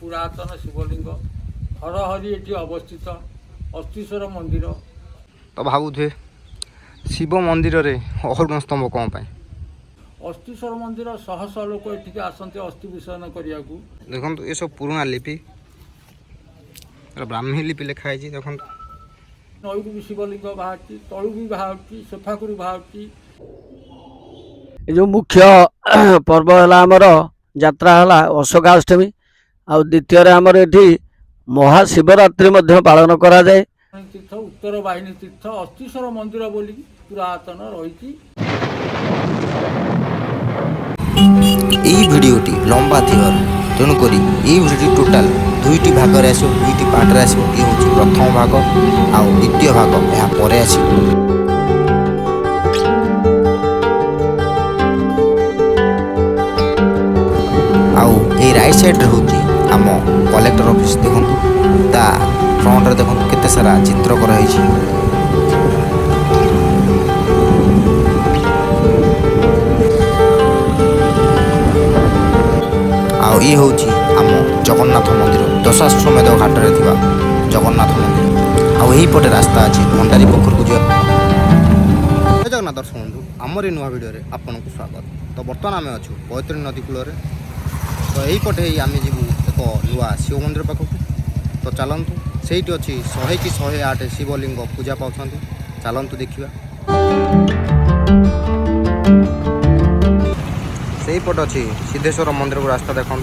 पुरातन शिवलिंग हरहरी ये अवस्थित अस्थिस्वर मंदिर। तो भावुए शिव मंदिर रे अहरण स्तंभ कौन पाए अस्थिस्वर मंदिर शह शह लोक ये आसते अस्थि विसर्जन करने को। देखो ये सब पुराना लिपि ब्राह्मी लिपि लिखाई देखो नई भी शिवलिंग बाहर तलू भी बाहर सेफाकुरी बाहर। जो मुख्य पर्व है आमर यात्रा है अशोकाष्टमी आ द्वितीय आमर ये महाशिवरात्रि पालन करा जाए। तीर्थ उत्तर वाहिनी तीर्थ अस्थिस्वर मंदिर बोली पुरातन रही। भिडियोटी लंबा तेणुक भिडियो टोटाल दुईटी भाग दुईटी पार्ट आसो। ये हूँ प्रथम भाग आ द्वितीय भाग यहाँ आस। राइट साइड हूँ आम कलेक्टर ऑफिस देखो ता फ्रंट रे देखो केते सारा चित्र कराई। ये हूँ आम जगन्नाथ मंदिर दशाश्वमेध घाट रे थिबा जगन्नाथ मंदिर। यही पटे रास्ता अच्छी भंडारी पोखर को जा। जगन्नाथ दर्शक बंधु आमर नुआ भिडियो रे आपन को स्वागत। तो बर्तमान आम अच्छु पैतृ नदी कूल। तो यही पटे ही आम जीवु एक नुआ शिव मंदिर पाखक। तो चलतु से अच्छी 100 कि 108 शिवलिंग पूजा पाँच। चलतु देखा से पट अच्छी सिद्धेश्वर मंदिर को रास्ता देखो।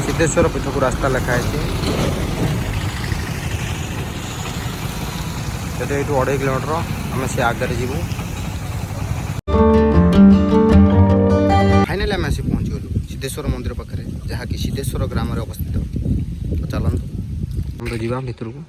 सिद्धेश्वर पीठ को रास्ता लिखाई ये 2.5 किलोमीटर आम से आगे जीवु। फाइनाली आम आसी पहुँची गलु सिद्धेश्वर मंदिर पाखे जहाँ कि सिद्धेश्वर ग्राम अवस्थित। तो चलतु हम तो जीवा भितर को।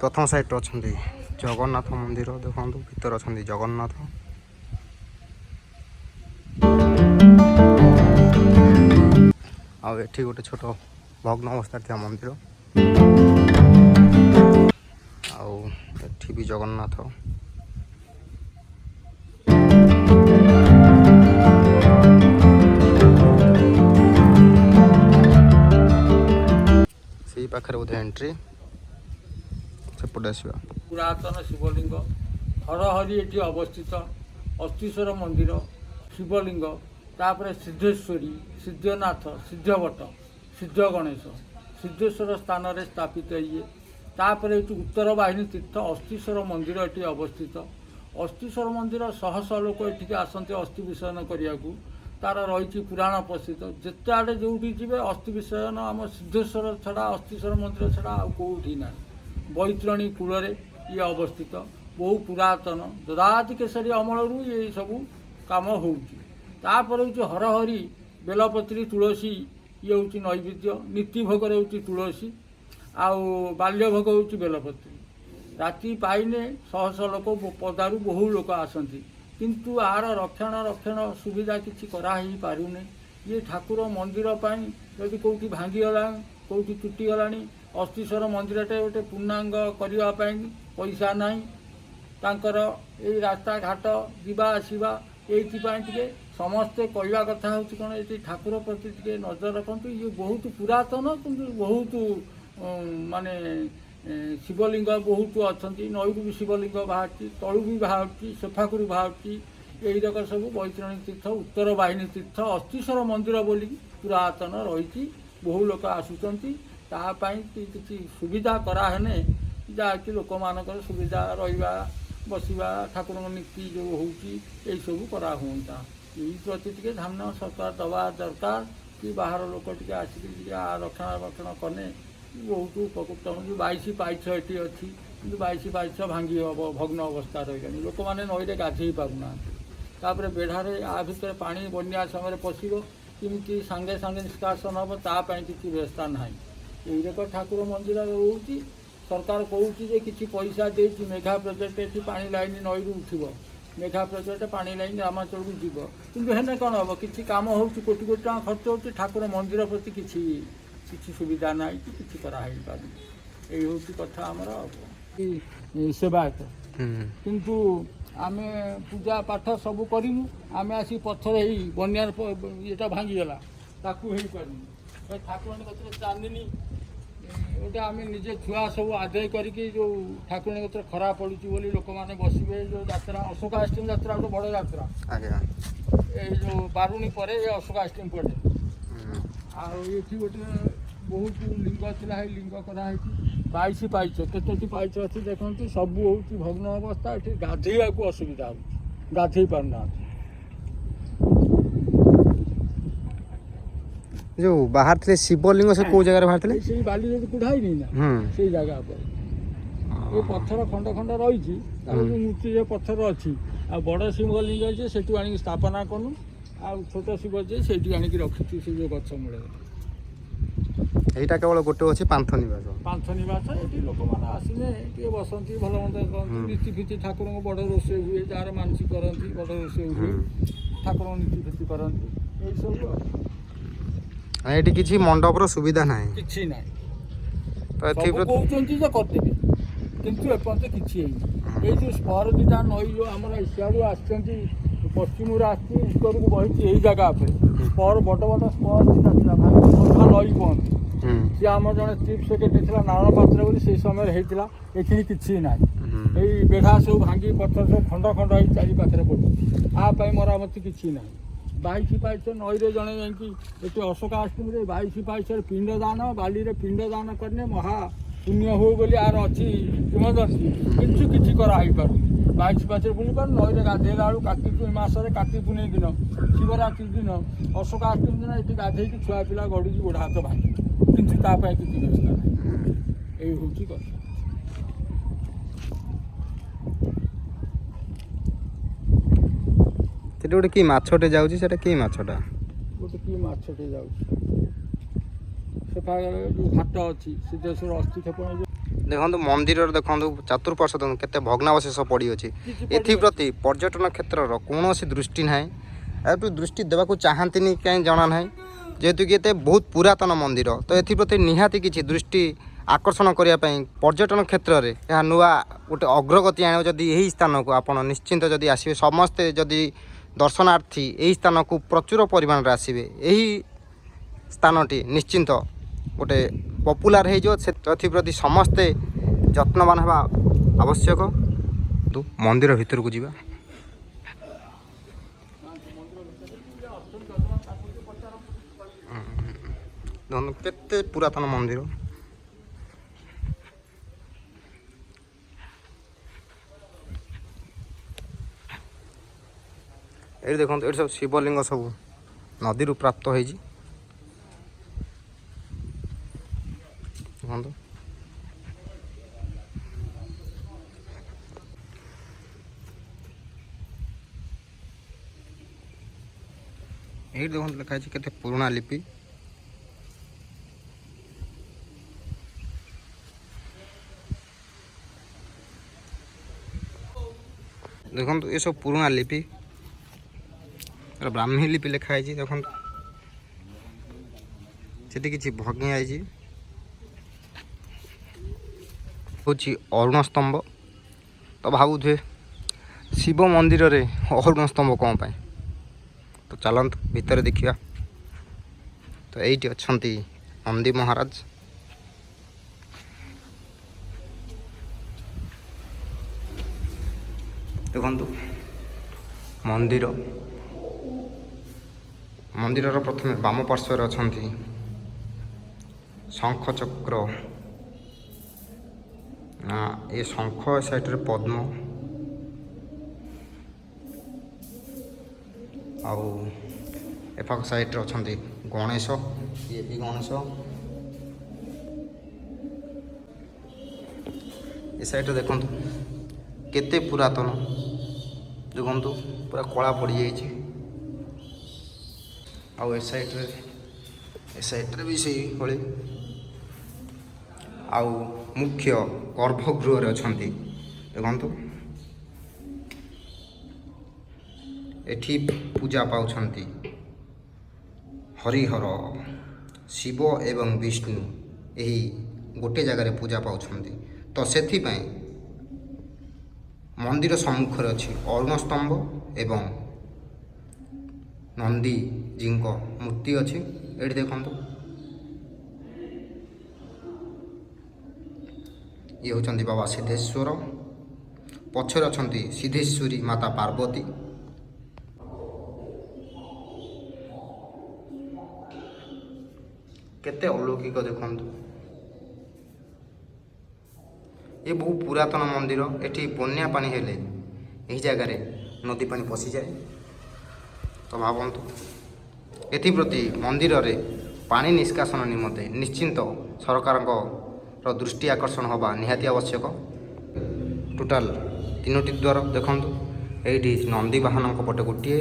प्रथम साइड अच्छा जगन्नाथ मंदिर देखो भीतर अच्छा जगन्नाथ। आठी गोटे छोट भग्न अवस्था था मंदिर आठी भी जगन्नाथ। से पाखे बोधे एंट्री पुरातन शिवलिंग हरहरी ये अवस्थित अस्थिस्वर मंदिर शिवलिंग तापर सिद्धेश्वरी सिद्धनाथ सिद्धवट सिद्ध गणेश सिद्धेश्वर स्थान में स्थापित ये तापर ये उत्तर वाहिनी तीर्थ अस्थिस्वर मंदिर ये अवस्थित। अस्थिस्वर मंदिर शह शह लोक ये आसते अस्थि विसर्जन करने को। तार रही पुराण प्रसिद्ध जिते आड़े जो जी अस्थि विसर्जन आम सिद्धेश्वर छड़ा अस्थिस्वर मंदिर छड़ा कौटी ना। बैतरणी कूल ये अवस्थित बहु पुरातन ददाति केसरी अमल ये सब कम होपर हूँ हरहरी बेलपत्री तुलसी ये हूँ नैवेद्य नीति भोग तुलसी आउ बाल्य भोग हूँ बेलपत्री। राति पाइने शह शह लोक पदारू बहु लोक आसती किंतु आर रक्षण सुविधा किसी कराही पारुने। ये ठाकुर मंदिर यदि कौटी भांगीगला कौटी तुटीगला अस्थिस्वर मंदिरटे गोटे पूर्णांग करने पैसा ना तांकर ये रास्ता घाट जीवा आसवा ये समस्ते कहवा कथा हूँ कौन ये ठाकुर प्रति टे नजर रखु। ये बहुत पुरातन कि बहुत माने शिवलिंग बहुत अच्छा नई भी शिवलिंग बाहर तलू भी बाहर सेफाकुरी बाहर यही रक सब बैतरणी तीर्थ उत्तर वाहिनी तीर्थ अस्थिस्वर मंदिर बोली पुरातन रही बहु लोक आसुच्च। किसी सुविधा कराने जहाँकि लोक मान सुविधा रहा बसवा ठाकुर नीति जो हो सब करा हुआ यही प्रति टे ध्यान सरकार दवा दरकार कि बाहर लोक टे आसिक रक्षणाबक्षण कने बहुत उपकृत हूँ। 22 पाइछ ये अच्छी कि 22 पाइछ भांगी भग्न अवस्था रही लोक मैंने नईरे गाधे पाना। तापर बेढ़ारे आ भितर पानी बन्या समय पशिब किमी सांगे सांगे निष्कासन हम तापाई किसी व्यवस्था ना। यही रक ठाकुर मंदिर रोच सरकार कहूँ किसी पैसा दे मेघा प्रोजेक्ट ये पा लाइन नई उठब ମେଘା ପ୍ରଜେକ୍ଟ ପାଣି ଲାଇନ୍ ଗ୍ରାମାଞ୍ଚଳକୁ ଯିବ, କିନ୍ତୁ ହେଲେ କ'ଣ ହେବ, କିଛି କାମ ହେଉଛି, କୋଟି କୋଟି ଟଙ୍କା ଖର୍ଚ୍ଚ ହେଉଛି, ଠାକୁର ମନ୍ଦିର ପ୍ରତି କିଛି ସୁବିଧା ନାହିଁ କି କିଛି କରାହେଇପାରୁନି। ଏଇ ହେଉଛି କଥା ଆମର ସେବାୟତ। କିନ୍ତୁ ଆମେ ପୂଜା ପାଠ ସବୁ କରିବୁ, ଆମେ ଆସି ପଥର ହେଇ ବନ୍ୟାର ଇଏଟା ଭାଙ୍ଗିଗଲା, ତାକୁ ହେଇପାରୁନି। ଠାକୁରଙ୍କ କତିରେ ଚାନ୍ଦିନୀ ଗୋଟେ ଆମେ ନିଜେ ଛୁଆ ସବୁ ଆଦାୟ କରିକି ଯେଉଁ ଠାକୁରଙ୍କ କତିରେ ଖରାପ ପଡ଼ୁଛି ବୋଲି ଲୋକମାନେ ବସିବେ। ଯେଉଁ ଯାତ୍ରା ଅଶୋକାଷ୍ଟମୀ ଯାତ୍ରା ଗୋଟେ ବଡ଼ ଯାତ୍ରା, ଏଇ ଯେଉଁ ବାରୁଣୀ ପରେ ଏ ଅଶୋକାଷ୍ଟମୀ ପଡ଼େ। ଆଉ ଏଠି ଗୋଟେ ବହୁତ ଲିଙ୍ଗ ଥିଲା, ହେଇ ଲିଙ୍ଗ କରାହେଇଛି 22 ପାଇଛ। କେତୋଟି ପାଇଛ ଅଛି ଦେଖନ୍ତୁ, ସବୁ ହେଉଛି ଭଗ୍ନ ଅବସ୍ଥା। ଏଠି ଗାଧେଇବାକୁ ଅସୁବିଧା ହେଉଛି, ଗାଧେଇ ପାରୁନାହାନ୍ତି। ଯେଉଁ ବାହାରିଥିଲେ ଶିବଲିଙ୍ଗ ସେ କେଉଁ ଜାଗାରେ ବାହାରିଥିଲେ? ସେଇ ବାଲିରେ କୁଢ଼ା ହେଇନି ନା, ସେଇ ଜାଗା ଉପରେ ଏ ପଥର ଖଣ୍ଡ ଖଣ୍ଡ ରହିଛି। ତାର ଯେଉଁ ମୂର୍ତ୍ତି ଯେ ପଥର ଅଛି, ଆଉ ବଡ଼ ଶିବଲିଙ୍ଗ ଅଛି ସେଠୁ ଆଣିକି ସ୍ଥାପନା କଲୁ, ଆଉ ଛୋଟ ଶିବ ଯେ ସେଇଠି ଆଣିକି ରଖିଛୁ ସେ ଯେଉଁ ଗଛ ମୂଳରେ। এইটা কেবল গোটে ଅଛି ପାନ୍ଥ ନିବାସ। ପାନ୍ଥ ନିବାସ। ଏଠି ଲୋକମାନେ ଆସିଲେ ଟିକେ ବସନ୍ତି, ଭଲ ମନ୍ଦ କରନ୍ତି, ନୀତି ଫୀତି ଠାକୁରଙ୍କ ବଡ଼ ରୋଷେଇ ହୁଏ, ଯାହାର ମାନସିକ କରନ୍ତି ବଡ଼ ରୋଷେଇ ହୁଏ, ଠାକୁରଙ୍କ ନୀତି ଫୀତି କରନ୍ତି, ଏଇସବୁ ଆଉ। ଏଠି କିଛି ମଣ୍ଡପର ସୁବିଧା ନାହିଁ, କିଛି ନାହିଁ। ତ ସବୁ କହୁଛନ୍ତି ଯେ କରିଦେବେ, କିନ୍ତୁ ଏପର୍ଯ୍ୟନ୍ତ କିଛି ହେଇନି। ଏଇ ଯେଉଁ ସ୍ପର ଦୁଇଟା ନଈ ଯେଉଁ ଆମର ସିଆଡ଼ୁ ଆସିଛନ୍ତି, ପଶ୍ଚିମରୁ ଆସିଛି, ଉତ୍ତରକୁ ବହିଛି ଏଇ ଜାଗା ଉପରେ ସ୍ପର, ବଡ଼ ବଡ଼ ସ୍ପର ଦୁଇଟା ଥିଲା, ଭାଇ ସୋଧା ନଈ କୁହନ୍ତି। ସିଏ ଆମର ଜଣେ ଚିଫ୍ ସେକ୍ରେଟାରୀ ଥିଲା ନାରାୟଣ ପାତ୍ର ବୋଲି, ସେଇ ସମୟରେ ହେଇଥିଲା। ଏଠି କିଛି ନାହିଁ, ଏଇ ବେଢ଼ା ସବୁ ଭାଙ୍ଗି ପଥର ସବୁ ଖଣ୍ଡ ଖଣ୍ଡ ହେଇ ଚାରି ପାଖରେ ପଡ଼ୁଛି। ଆ ପାଇଁ ମରାମତି କିଛି ନାହିଁ। 22 ପାଇଛ ନଈରେ ଜଣେ ଯାଇକି ଏଠି ଅଶୋକାଷ୍ଟମୀରେ 22 ପାଇଛରେ ପିଣ୍ଡ ଦାନ, ବାଲିରେ ପିଣ୍ଡ ଦାନ କଲେ ମହା ପୁଣ୍ୟ ହଉ ବୋଲି ଆର ଅଛି କିମ୍ବଦନ୍ତୀ, କିନ୍ତୁ କିଛି କରାହେଇପାରୁନି। 22 ପାଇଛରେ ବୁଲି ପାରୁ, ନଈରେ ଗାଧେଇଲା ବେଳକୁ କାର୍ତ୍ତିକ ମାସରେ କାର୍ତ୍ତିକ ପୂର୍ଣ୍ଣିମା ଦିନ, ଶିବରାତ୍ରି ଦିନ, ଅଶୋକାଷ୍ଟମୀ ଦିନ ଏଠି ଗାଧେଇକି ଛୁଆ ପିଲା ଗଡ଼ୁଛି, ଗୋଡ଼ ହାତ ଭାଙ୍ଗି, କିନ୍ତୁ ତା ପାଇଁ କିଛି ବ୍ୟବସ୍ଥା ନାହିଁ। ଏଇ ହେଉଛି କଥା। ସେଠି ଗୋଟେ କି ମାଛଟେ ଯାଉଛି, ସେଟା କି ମାଛଟା? ଗୋଟେ କି ମାଛଟେ ଯାଉଛି, ସେ ପାଖରେ ଯେଉଁ ଘାଟ ଅଛି ସିଦ୍ଧେଶ୍ୱର ଅସ୍ଥି କ୍ଷେପଣ। ଦେଖନ୍ତୁ ମନ୍ଦିରର ଦେଖନ୍ତୁ ଚତୁଃପାର୍ଶ୍ୱ ଦେଖନ୍ତୁ କେତେ ଭଗ୍ନାବଶେଷ ପଡ଼ିଅଛି। ଏଥିପ୍ରତି ପର୍ଯ୍ୟଟନ କ୍ଷେତ୍ରର କୌଣସି ଦୃଷ୍ଟି ନାହିଁ, ଏଠୁ ଦୃଷ୍ଟି ଦେବାକୁ ଚାହାନ୍ତିନି, କାହିଁ ଜଣା ନାହିଁ, ଯେହେତୁ କି ଏତେ ବହୁତ ପୁରାତନ ମନ୍ଦିର। ତ ଏଥିପ୍ରତି ନିହାତି କିଛି ଦୃଷ୍ଟି ଆକର୍ଷଣ କରିବା ପାଇଁ ପର୍ଯ୍ୟଟନ କ୍ଷେତ୍ରରେ ଏହା ନୂଆ ଗୋଟେ ଅଗ୍ରଗତି ଆଣିବ। ଯଦି ଏହି ସ୍ଥାନକୁ ଆପଣ ନିଶ୍ଚିନ୍ତ ଯଦି ଆସିବେ, ସମସ୍ତେ ଯଦି ଦର୍ଶନାର୍ଥୀ ଏହି ସ୍ଥାନକୁ ପ୍ରଚୁର ପରିମାଣରେ ଆସିବେ, ଏହି ସ୍ଥାନଟି ନିଶ୍ଚିନ୍ତ ଗୋଟେ ପପୁଲାର ହେଇଯିବ। ସେଥିପ୍ରତି ସମସ୍ତେ ଯତ୍ନବାନ ହେବା ଆବଶ୍ୟକ। ମନ୍ଦିର ଭିତରକୁ ଯିବା। ଦେଖନ୍ତୁ କେତେ ପୁରାତନ ମନ୍ଦିର। ଏଠି ଦେଖନ୍ତୁ, ଏଠି ସବୁ ଶିବଲିଙ୍ଗ ସବୁ ନଦୀରୁ ପ୍ରାପ୍ତ ହେଇଛି। ଦେଖନ୍ତୁ ଏଇଠି ଦେଖନ୍ତୁ ଲେଖା ହେଇଛି କେତେ ପୁରୁଣା ଲିପି। ଦେଖନ୍ତୁ ଏସବୁ ପୁରୁଣା ଲିପି, ବ୍ରାହ୍ମୀ ଲିପି ଲେଖା ହେଇଛି। ଦେଖନ୍ତୁ ସେଠି କିଛି ଭଙ୍ଗି ଯାଇଛି, ହେଉଛି ଅରୁଣ ସ୍ତମ୍ଭ। ତ ଭାବୁଥିବେ ଶିବ ମନ୍ଦିରରେ ଅରୁଣ ସ୍ତମ୍ଭ କ'ଣ ପାଇଁ? ତ ଚାଲନ୍ତୁ ଭିତରେ ଦେଖିବା। ତ ଏଇଠି ଅଛନ୍ତି ନନ୍ଦୀ ମହାରାଜ। ଦେଖନ୍ତୁ ମନ୍ଦିରର ପ୍ରଥମେ ବାମ ପାର୍ଶ୍ୱରେ ଅଛନ୍ତି ଶଙ୍ଖ ଚକ୍ର, ଏ ଶଙ୍ଖ ସାଇଡ଼ରେ ପଦ୍ମ, ଆଉ ଏପାଖ ସାଇଡ଼ରେ ଅଛନ୍ତି ଗଣେଶ। ଇଏ ବି ଗଣେଶ। ଏ ସାଇଡ଼ରେ ଦେଖନ୍ତୁ କେତେ ପୁରାତନ, ଦେଖନ୍ତୁ ପୁରା କଳା ପଡ଼ିଯାଇଛି। ଆଉ ଏ ସାଇଡ଼ରେ ବି ସେଇଭଳି। ଆଉ ମୁଖ୍ୟ ଗର୍ଭଗୃହରେ ଅଛନ୍ତି, ଦେଖନ୍ତୁ ଏଠି ପୂଜା ପାଉଛନ୍ତି ହରିହର ଶିବ ଏବଂ ବିଷ୍ଣୁ ଏହି ଗୋଟିଏ ଜାଗାରେ ପୂଜା ପାଉଛନ୍ତି। ତ ସେଥିପାଇଁ ମନ୍ଦିର ସମ୍ମୁଖରେ ଅଛି ଅରୁଣ ସ୍ତମ୍ଭ ଏବଂ ନନ୍ଦୀଜୀଙ୍କ ମୂର୍ତ୍ତି ଅଛି। ଏଠି ଦେଖନ୍ତୁ ଇଏ ହେଉଛନ୍ତି ବାବା ସିଦ୍ଧେଶ୍ୱର, ପଛରେ ଅଛନ୍ତି ସିଦ୍ଧେଶ୍ୱରୀ ମାତା ପାର୍ବତୀ। କେତେ ଅଲୌକିକ ଦେଖନ୍ତୁ। ଏ ବହୁ ପୁରାତନ ମନ୍ଦିର। ଏଠି ବନ୍ୟା ପାଣି ହେଲେ ଏହି ଜାଗାରେ ନଦୀ ପାଣି ପଶିଯାଏ। ତ ଭାବନ୍ତୁ ଏଥିପ୍ରତି ମନ୍ଦିରରେ ପାଣି ନିଷ୍କାସନ ନିମନ୍ତେ ନିଶ୍ଚିନ୍ତ ସରକାରଙ୍କର ଦୃଷ୍ଟି ଆକର୍ଷଣ ହେବା ନିହାତି ଆବଶ୍ୟକ। ଟୋଟାଲ 3ଟି ଦ୍ୱାର ଦେଖନ୍ତୁ। ଏଇଠି ନନ୍ଦୀ ବାହନଙ୍କ ପଟେ ଗୋଟିଏ,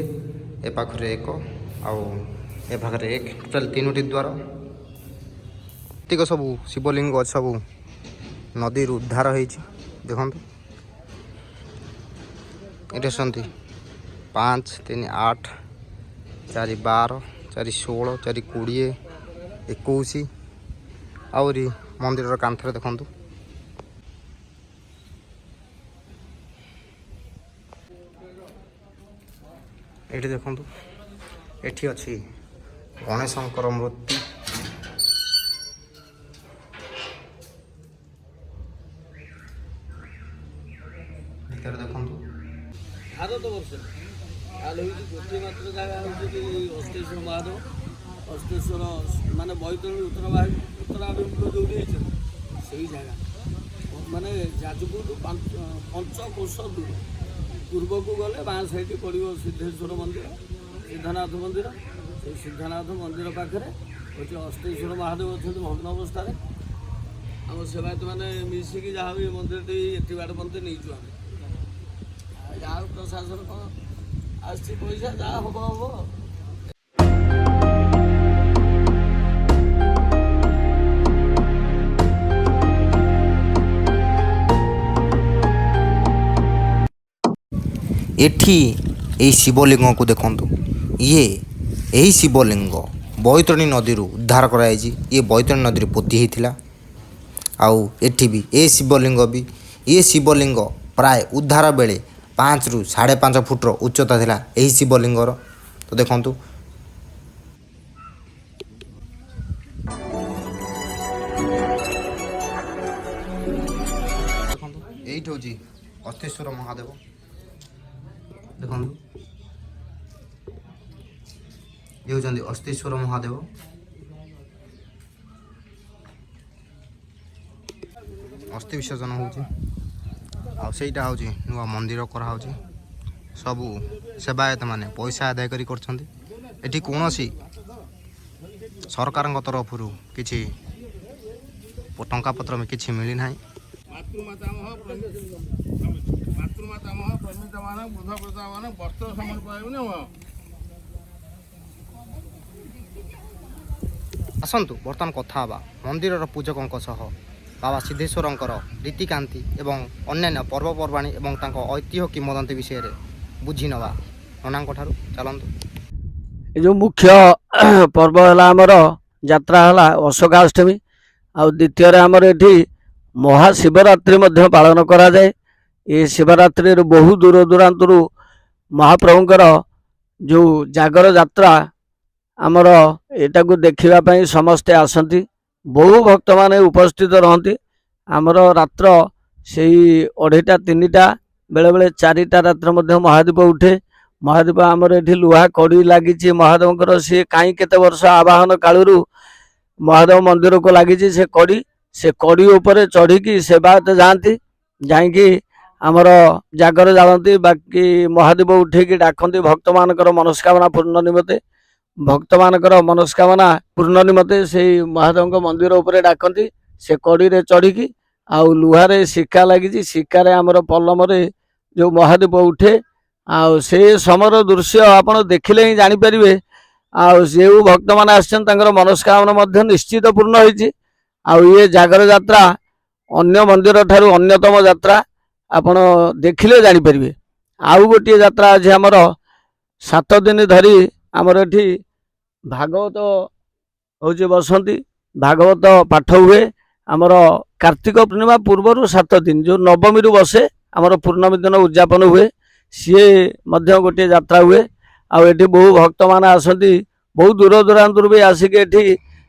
ଏ ପାଖରେ ଏକ ଆଉ ଏ ପାଖରେ ଏକ, ଟୋଟାଲ 3ଟି ଦ୍ୱାର। ଏତିକ ସବୁ ଶିବଲିଙ୍ଗ ସବୁ ନଦୀରୁ ଉଦ୍ଧାର ହେଇଛି ଦେଖନ୍ତୁ। ଏଠି ଅଛନ୍ତି 5, 3, 8, 4, 12, 4, 16, 4, 20, 21। ଆହୁରି ମନ୍ଦିରର କାନ୍ଥରେ ଦେଖନ୍ତୁ ଏଠି ଦେଖନ୍ତୁ ଏଠି ଅଛି ଗଣେଶଙ୍କର ମୂର୍ତ୍ତି। ଭିତରେ ଦେଖନ୍ତୁ ଭାରତବର୍ଷ ତାହେଲେ ହେଉଛି ଗୋଟିଏ ମାତ୍ର ଜାଗା ହେଉଛି କି ଅସ୍ତେଶ୍ୱର ମହାଦେବ। ଅସ୍ତେଶ୍ୱର ମାନେ ବୈତରଣୀ ଉତ୍ତରାଭିମୁଖ ଯେଉଁଠି ହେଇଛନ୍ତି ସେଇ ଜାଗା ମାନେ ଯାଜପୁରରୁ 5 କୋଶ ଦୂର ପୂର୍ବକୁ ଗଲେ ବାଁ ସାଇଡ଼୍ ପଡ଼ିବ ସିଦ୍ଧେଶ୍ୱର ମନ୍ଦିର, ସିଦ୍ଧନାଥ ମନ୍ଦିର। ସେଇ ସିଦ୍ଧନାଥ ମନ୍ଦିର ପାଖରେ ହେଉଛି ଅସ୍ତେଶ୍ୱର ମହାଦେବ ଅଛନ୍ତି ଭଗ୍ନ ଅବସ୍ଥାରେ। ଆମ ସେବାୟତ ମାନେ ମିଶିକି ଯାହା ବି ମନ୍ଦିରଟି ଏତେ ବାଟ ପର୍ଯ୍ୟନ୍ତ ନେଇଛୁ ଆମେ। ଯାହା ହଉ ପ୍ରଶାସନ କ'ଣ ଆସିଛି ପଇସା ଯାହା ହବ ହବ। ଏଠି ଏହି ଶିବଲିଙ୍ଗକୁ ଦେଖନ୍ତୁ। ଏହି ଶିବଲିଙ୍ଗ ବୈତରଣୀ ନଦୀରୁ ଉଦ୍ଧାର କରାଯାଇଛି। ଇଏ ବୈତରଣୀ ନଦୀରେ ପୋତି ହେଇଥିଲା। ଆଉ ଏଠି ବି ଏ ଶିବଲିଙ୍ଗ ପ୍ରାୟ ଉଦ୍ଧାର ବେଳେ 5ରୁ 5.5 ଫୁଟର ଉଚ୍ଚତା ଥିଲା ଏହି ଶିବଲିଙ୍ଗର। ତ ଦେଖନ୍ତୁ ଏଇଠି ହେଉଛି ଅସ୍ତେଶ୍ୱର ମହାଦେବ ଦେଖନ୍ତୁ। ଇଏ ହେଉଛନ୍ତି ଅସ୍ତେଶ୍ୱର ମହାଦେବ। ଅସ୍ଥି ବିସର୍ଜନ ହେଉଛି ଆଉ ସେଇଟା ହେଉଛି ନୂଆ ମନ୍ଦିର କରାହେଉଛି। ସବୁ ସେବାୟତ ମାନେ ପଇସା ଆଦାୟ କରି କରୁଛନ୍ତି। ଏଠି କୌଣସି ସରକାରଙ୍କ ତରଫରୁ କିଛି ଟଙ୍କା ପତ୍ର କିଛି ମିଳିନାହିଁ। ଆସନ୍ତୁ ବର୍ତ୍ତମାନ କଥା ହେବା ମନ୍ଦିରର ପୂଜକଙ୍କ ସହ, ବାବା ସିଦ୍ଧେଶ୍ୱରଙ୍କର ରୀତିକାନ୍ତି ଏବଂ ଅନ୍ୟାନ୍ୟ ପର୍ବପର୍ବାଣି ଏବଂ ତାଙ୍କ ଐତିହ୍ୟ କିମ୍ବଦନ୍ତୀ ବିଷୟରେ ବୁଝି ନେବା ନନାଙ୍କ ଠାରୁ। ଚାଲନ୍ତୁ। ଏ ଯେଉଁ ମୁଖ୍ୟ ପର୍ବ ହେଲା ଆମର ଯାତ୍ରା ହେଲା ଅଶୋକାଷ୍ଟମୀ। ଆଉ ଦ୍ୱିତୀୟରେ ଆମର ଏଠି ମହାଶିବରାତ୍ରି ମଧ୍ୟ ପାଳନ କରାଯାଏ। ଏ ଶିବରାତ୍ରିରୁ ବହୁ ଦୂର ଦୂରାନ୍ତରୁ ମହାପ୍ରଭୁଙ୍କର ଯେଉଁ ଜାଗର ଯାତ୍ରା ଆମର ଏଟାକୁ ଦେଖିବା ପାଇଁ ସମସ୍ତେ ଆସନ୍ତି। ବହୁ ଭକ୍ତମାନେ ଉପସ୍ଥିତ ରହନ୍ତି। ଆମର ରାତ୍ର ସେଇ 2:30 3ଟା ବେଳେବେଳେ 4ଟା ରାତିରେ ମଧ୍ୟ ମହାଦୀପ ଉଠେ। ମହାଦୀପ ଆମର ଏଠି ଲୁହା କଡ଼ି ଲାଗିଛି ମହାଦେବଙ୍କର। ସିଏ କାହିଁ କେତେ ବର୍ଷ ଆବାହନ କାଳରୁ ମହାଦେବ ମନ୍ଦିରକୁ ଲାଗିଛି ସେ କଡ଼ି ଉପରେ ଚଢ଼ିକି ସେବାୟତ ଯାଆନ୍ତି। ଯାଇକି ଆମର ଜାଗର ଜାଳନ୍ତି, ବାକି ମହାଦୀପ ଉଠେଇକି ଡାକନ୍ତି ଭକ୍ତମାନଙ୍କର ମନସ୍କାମନା ପୂର୍ଣ୍ଣ ନିମନ୍ତେ। ଭକ୍ତମାନଙ୍କର ମନସ୍କାମନା ପୂର୍ଣ୍ଣ ନିମନ୍ତେ ସେଇ ମହାଦେବଙ୍କ ମନ୍ଦିର ଉପରେ ଡାକନ୍ତି। ସେ କଡ଼ିରେ ଚଢ଼ିକି ଆଉ ଲୁହାରେ ଶିକା ଲାଗିଛି, ଶିକାରେ ଆମର ପଲମରେ ଯେଉଁ ମହାଦୀପ ଉଠେ। ଆଉ ସେ ସମୟର ଦୃଶ୍ୟ ଆପଣ ଦେଖିଲେ ହିଁ ଜାଣିପାରିବେ। ଆଉ ଯେଉଁ ଭକ୍ତମାନେ ଆସିଛନ୍ତି ତାଙ୍କର ମନସ୍କାମନା ମଧ୍ୟ ନିଶ୍ଚିତ ପୂର୍ଣ୍ଣ ହେଇଛି। ଆଉ ଇଏ ଜାଗର ଯାତ୍ରା ଅନ୍ୟ ମନ୍ଦିର ଠାରୁ ଅନ୍ୟତମ ଯାତ୍ରା, ଆପଣ ଦେଖିଲେ ଜାଣିପାରିବେ। ଆଉ ଗୋଟିଏ ଯାତ୍ରା ଅଛି ଆମର 7 ଦିନ ଧରି ଆମର ଏଠି ଭାଗବତ ହେଉଛି ବସନ୍ତି। ଭାଗବତ ପାଠ ହୁଏ। ଆମର କାର୍ତ୍ତିକ ପୂର୍ଣ୍ଣିମା ପୂର୍ବରୁ 7 ଦିନ ଯେଉଁ ନବମୀରୁ ବସେ ଆମର ପୂର୍ଣ୍ଣମୀ ଦିନ ଉଦ୍ଯାପନ ହୁଏ। ସିଏ ମଧ୍ୟ ଗୋଟିଏ ଯାତ୍ରା ହୁଏ। ଆଉ ଏଠି ବହୁ ଭକ୍ତମାନେ ଆସନ୍ତି, ବହୁ ଦୂର ଦୂରାନ୍ତରୁ ବି ଆସିକି ଏଠି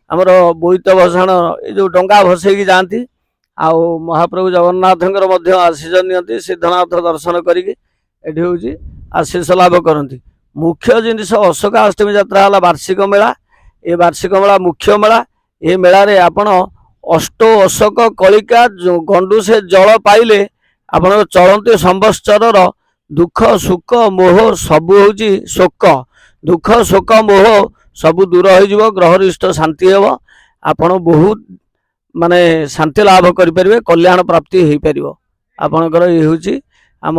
ଆମର ବୋଇତ ଭସାଣ ଏ ଯେଉଁ ଡଙ୍ଗା ଭସେଇକି ଯାଆନ୍ତି। ଆଉ ମହାପ୍ରଭୁ ଜଗନ୍ନାଥଙ୍କର ମଧ୍ୟ ଆଶୀଷ ନିଅନ୍ତି। ସିଦ୍ଧନାଥ ଦର୍ଶନ କରିକି ଏଠି ହେଉଛି ଆଶୀଷ ଲାଭ କରନ୍ତି। ମୁଖ୍ୟ ଜିନିଷ ଅଶୋକା ଅଷ୍ଟମୀ ଯାତ୍ରା ହେଲା ବାର୍ଷିକ ମେଳା। ଏ ବାର୍ଷିକ ମେଳା ମୁଖ୍ୟ ମେଳା। ଏ ମେଳାରେ ଆପଣ ଅଷ୍ଟ ଅଶୋକ କଳିକା ଗଣ୍ଡୁସେ ଜଳ ପାଇଲେ ଆପଣଙ୍କ ଚଳନ୍ତି ସମ୍ବତ୍ସରର ଦୁଃଖ ସୁଖ ମୋହ ସବୁ ହେଉଛି ଶୋକ। ଦୁଃଖ ଶୋକ ମୋହ ସବୁ ଦୂର ହୋଇଯିବ। ଗ୍ରହରିଷ୍ଟ ଶାନ୍ତି ହେବ। ଆପଣ ବହୁତ ମାନେ ଶାନ୍ତି ଲାଭ କରିପାରିବେ। କଲ୍ୟାଣ ପ୍ରାପ୍ତି ହୋଇପାରିବ ଆପଣଙ୍କର। ଇଏ ହେଉଛି ଆମ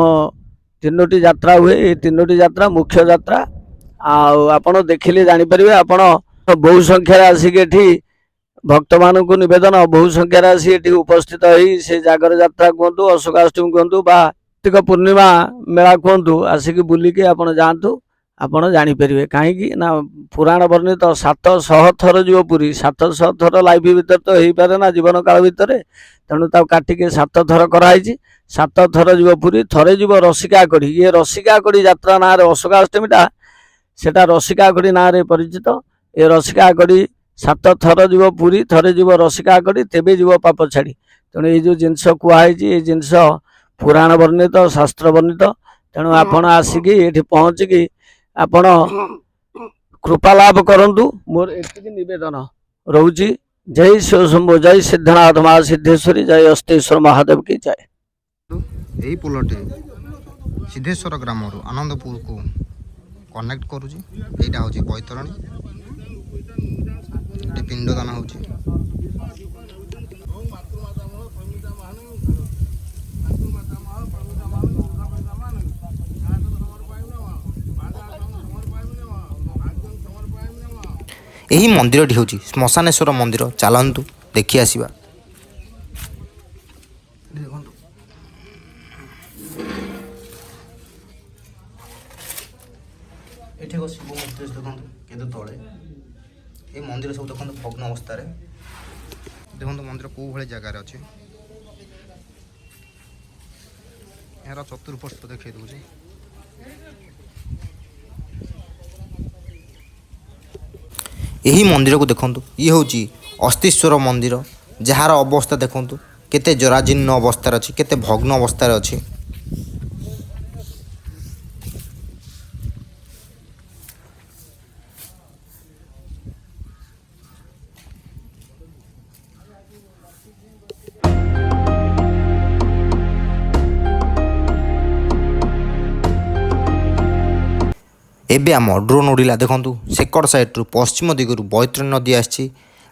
3ଟି ଯାତ୍ରା ହୁଏ। ଏ 3ଟି ଯାତ୍ରା ମୁଖ୍ୟ ଯାତ୍ରା। ଆଉ ଆପଣ ଦେଖିଲେ ଜାଣିପାରିବେ। ଆପଣ ବହୁ ସଂଖ୍ୟାରେ ଆସିକି ଏଠି ଭକ୍ତମାନଙ୍କୁ ନିବେଦନ ବହୁ ସଂଖ୍ୟାରେ ଆସି ଏଠି ଉପସ୍ଥିତ ହେଇ ସେ ଜାଗର ଯାତ୍ରା କୁହନ୍ତୁ, ଅଶୋକାଷ୍ଟମୀ କୁହନ୍ତୁ ବା କାର୍ତ୍ତିକ ପୂର୍ଣ୍ଣିମା ମେଳା କୁହନ୍ତୁ, ଆସିକି ବୁଲିକି ଆପଣ ଯାଆନ୍ତୁ। ଆପଣ ଜାଣିପାରିବେ କାହିଁକି ନା ପୁରାଣ ବର୍ଣ୍ଣିତ 700 ଥର ଯିବ ପୁରୀ। 700 ଥର ଲାଇଫ ଭିତରେ ତ ହେଇପାରେ ନା ଜୀବନ କାଳ ଭିତରେ। ତେଣୁ ତାକୁ କାଟିକି 7 ଥର କରାହେଇଛି। 7 ଥର ଯିବ ପୁରୀ, ଥରେ ଯିବ ରସିକା କଡ଼ି। ଇଏ ରସିକା କଡ଼ି ଯାତ୍ରା ନାଁରେ ଅଶୋକାଷ୍ଟମୀଟା ସେଟା ରସିକା କଡ଼ି ନାଁରେ ପରିଚିତ। ଏ ରସିକା କଡ଼ି 7 ଥର ଯିବ ପୁରୀ, ଥରେ ଯିବ ରସିକା କଡ଼ି, ତେବେ ଯିବ ପାପ ଛାଡ଼ି। ତେଣୁ ଏଇ ଯେଉଁ ଜିନିଷ କୁହାହେଇଛି ଏ ଜିନିଷ ପୁରାଣ ବର୍ଣ୍ଣିତ, ଶାସ୍ତ୍ର ବର୍ଣ୍ଣିତ। ତେଣୁ ଆପଣ ଆସିକି ଏଠି ପହଞ୍ଚିକି ଆପଣ କୃପା ଲାଭ କରନ୍ତୁ। ମୋର ଏତିକି ନିବେଦନ ରହୁଛି। ଜୟ ଶିବଶମ୍ଭୁ, ଜୟ ସିଦ୍ଧନାଥ ମା ସିଦ୍ଧେଶ୍ୱରୀ, ଜୟ ଅସ୍ତେଶ୍ୱର ମହାଦେବ କି ଜୟ। ଏହି ପୋଲଟି ସିଦ୍ଧେଶ୍ୱର ଗ୍ରାମରୁ ଆନନ୍ଦପୁରକୁ କନେକ୍ଟ କରୁଛି। ଏଇଟା ହେଉଛି ବୈତରଣୀ। ଏଠି ପିଣ୍ଡଦାନ ହେଉଛି। ଏହି ମନ୍ଦିରଟି ହେଉଛି ଶ୍ମଶାନେଶ୍ୱର ମନ୍ଦିର। ଚାଲନ୍ତୁ ଦେଖି ଆସିବା। ଦେଖନ୍ତୁ ଏଠି ଏକ ଶିବ ମୂର୍ତ୍ତି ଅଛି। ଦେଖନ୍ତୁ କେତେ ତଳେ ଏ ମନ୍ଦିର ସବୁ ଦେଖନ୍ତୁ ଭଗ୍ନ ଅବସ୍ଥାରେ। ଦେଖନ୍ତୁ ମନ୍ଦିର କେଉଁ ଭଳି ଜାଗାରେ ଅଛି। ଏହାର ଚତୁଃପାର୍ଶ୍ୱ ଦେଖାଇ ଦେଉଛି। ଏହି ମନ୍ଦିରକୁ ଦେଖନ୍ତୁ। ଇଏ ହେଉଛି ଅସ୍ତୀଶ୍ୱର ମନ୍ଦିର, ଯାହାର ଅବସ୍ଥା ଦେଖନ୍ତୁ କେତେ ଜରାଜୀର୍ଣ୍ଣ ଅବସ୍ଥାରେ ଅଛି, କେତେ ଭଗ୍ନ ଅବସ୍ଥାରେ ଅଛି। ଏବେ ଆମ ଡ୍ରୋନ୍ ଉଡ଼ିଲା। ଦେଖନ୍ତୁ ସେକଡ଼ ସାଇଡ଼୍ରୁ ପଶ୍ଚିମ ଦିଗରୁ ବୈତରଣୀ ନଦୀ ଆସିଛି।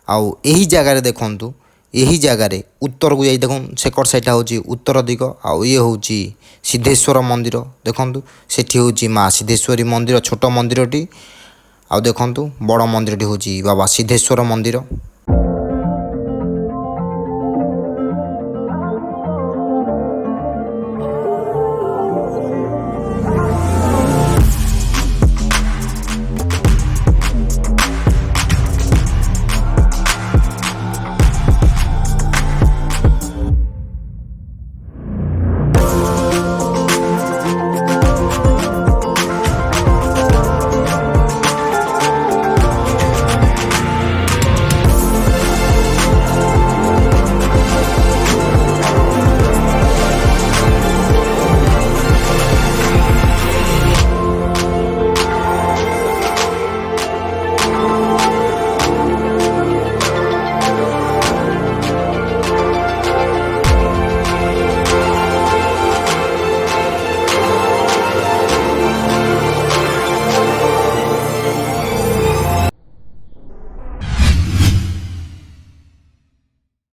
ଆଉ ଏହି ଜାଗାରେ ଦେଖନ୍ତୁ, ଏହି ଜାଗାରେ ଉତ୍ତରକୁ ଯାଇ ଦେଖନ୍ତୁ ସେକଡ଼ ସାଇଡ଼୍ଟା ହେଉଛି ଉତ୍ତର ଦିଗ। ଆଉ ଇଏ ହେଉଛି ସିଦ୍ଧେଶ୍ୱର ମନ୍ଦିର। ଦେଖନ୍ତୁ ସେଠି ହେଉଛି ମା ସିଦ୍ଧେଶ୍ୱରୀ ମନ୍ଦିର, ଛୋଟ ମନ୍ଦିରଟି। ଆଉ ଦେଖନ୍ତୁ ବଡ଼ ମନ୍ଦିରଟି ହେଉଛି ବାବା ସିଦ୍ଧେଶ୍ୱର ମନ୍ଦିର।